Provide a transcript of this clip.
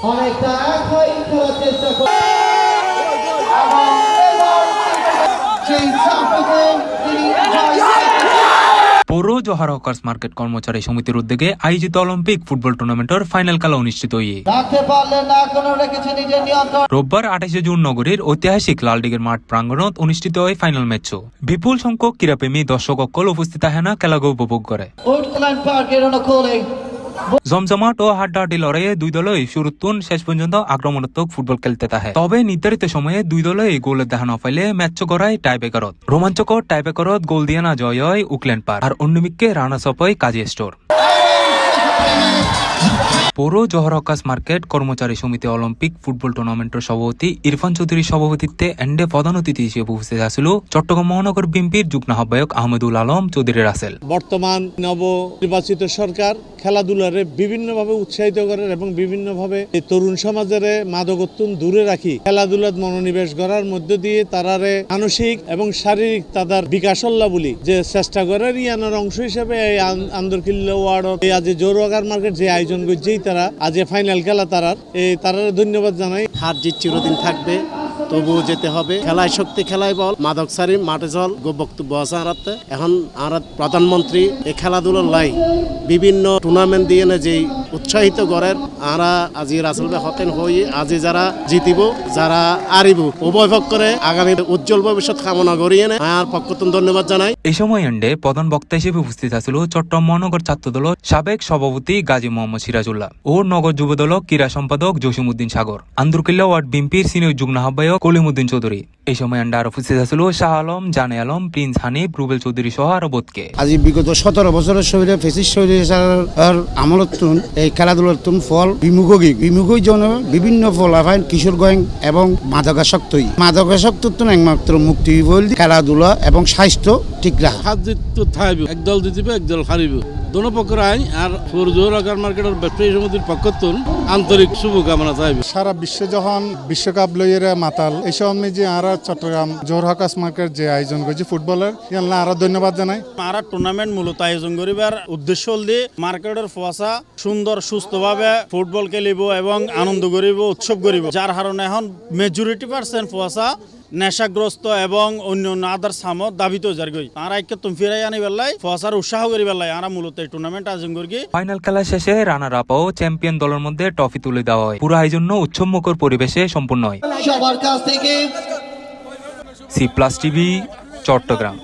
অনেকটা একই খেলার চেষ্টা করে পৌর জোহার হকার্স মার্কেট কর্মচারী সমিতির উদ্যোগে আয়োজিত অলিম্পিক ফুটবল টুর্নামেন্টের ফাইনাল খেলা অনুষ্ঠিত রোববার 28 জুন নগরীর ঐতিহাসিক লালডিগের মাঠ প্রাঙ্গণত অনুষ্ঠিত হয় ফাইনাল ম্যাচ। বিপুল সংখ্যক ক্রীড়াপ্রেমী দর্শক অকল উপস্থিত না খেলাকে উপভোগ করে। জমজমাট ও হাড্ডাহাড্ডি লড়াইয়ে দুই দলই শুরুতুন শেষ পর্যন্ত আক্রমণাত্মক ফুটবল খেলতে থাকে। তবে নির্ধারিত সময়ে দুই দলই গোলের দেখা না পাইলে ম্যাচ গড়ায় টাইব্রেকারত। রোমাঞ্চকর টাইব্রেকারত গোল দিয়ে না জয় হয় উকল্যান্ড পার্ক আর অন্যদিকে রানার্স আপ হয় কাজী স্টোর। পৌর জোহর হকার্স মার্কেট কর্মচারী সমিতি অলিম্পিক ফুটবল টুর্নামেন্টের সভাপতি ইরফান চৌধুরীর সভাপতিত্বে এন্ডে প্রধান অতিথি হিসেবে উপস্থিত আছিল চট্টগ্রাম মহানগর বিএনপির যুগ্ম আহ্বায়ক আহমেদুল আলম চৌধুরী রাসেল। বর্তমান নবনির্বাচিত সরকার খেলাধুলারে বিভিন্নভাবে উৎসাহিত করেন এবং বিভিন্নভাবে তরুণ সমাজের মাদকোত্তন দূরে রাখি খেলাধুলার মনোনিবেশ করার মধ্য দিয়ে তারারে মানসিক এবং শারীরিক তাদের বিকাশ হল্লা বলি যে চেষ্টা করার ইয়ানোর অংশ হিসেবে এই আন্দরকিল্লা ওয়ার্ড আজ জোহর হকার্স মার্কেট যে আয়োজন করছে তারা আজ ফাইনাল খেলা তারা ধন্যবাদ জানাই। হার জিত চিরদিন থাকবে, তবুও যেতে হবে। খেলায় শক্তি, খেলায় বল, মাদক সারি মাঠে চল বক্তব্য আছে আরাতে। এখন আর প্রধানমন্ত্রী এই খেলাধুলার লাই বিভিন্ন টুর্নামেন্ট দিয়ে না যেই উৎসাহিত করেন আরা আজি রাসেল ভাই হতেন হই আজি যারা জিতিব যারা আরিব উভয় পক্ষরে আগামী উজ্জ্বল ভবিষ্যৎ কামনা করিয়ে আর পক্ষতন ধন্যবাদ জানাই। এই সময় এন্ডে প্রধান বক্তা হিসেবে উপস্থিত আছিল চট্টগ্রাম মহানগর ছাত্র দল সাবেক সভাপতি গাজী মোহাম্মদ সিরাজুল্লাহ ও নগর যুব দল ক্রীড়া সম্পাদক জসিমউদ্দিন সাগর, আন্দরকিল্লা ওয়ার্ড বিএনপির সিনিয়র যুগ্ম আহ্বায়ক কলিমউদ্দিন চৌধুরী। এই সময় এন্ডে আর উপস্থিত আছিল শাহ আলম, জানে আলম, প্রিন্স হানিফ, রুবেল চৌধুরী সহ আরো বোধকে। আজ বিগত 17 বছরের শহীদ ফেসিস শহীদ আমলতুন এই খেলাধুলার তুন ফল বিমুখী জন বিভিন্ন ফল আফাইন কিশোরগঞ্জ এবং মাদকাসক্ত একমাত্র মুক্তি বল খেলাধুলা এবং স্বাস্থ্য ঠিক রাখা। হাত জিত থাকবে, একদল জিতিবে একদল হারিব, দোনো পক্ষের আইন আর জোহর হকার্স মার্কেটের ব্যবসায়ী সমিতির পক্ষতুন আন্তরিক শুভকামনা চাইবে। সারা বিশ্বে যখন বিশ্বকাপ লইয়েরা মাতাল এই সময় যে আর চট্টগ্রাম জোহর হকার্স মার্কেট যে আয়োজন করছে ফুটবলের ইয়াল্লা আরো ধন্যবাদ জানাই। আর টুর্নামেন্ট মূলত আয়োজন করিবার উদ্দেশ্য হল দিয়ে মার্কেটের ফসা সুন্দর সুস্থভাবে ফুটবল খেলিব এবং আনন্দ করিব, উৎসব করিব, যার কারণে এখন মেজরিটি পার্সেন্ট ফসা নেশাগ্রস্ত এবং অন্য আদার সামত দাবিত যারগই আর আইকে তুমি ফিরাই আনি বেলাই ফসার উৎসাহ করি বেলাই আমরা মূলত এই টুর্নামেন্ট আয়োজন করি। ফাইনাল খেলা শেষে রানার আপ ও চ্যাম্পিয়ন দলের মধ্যে ট্রফি তুলে দেওয়া হয়। পুরো আয়োজন উৎসবমুখর পরিবেশে সম্পূর্ণ হয়। সবার কাছ থেকে সি প্লাস টিভি, চট্টগ্রাম।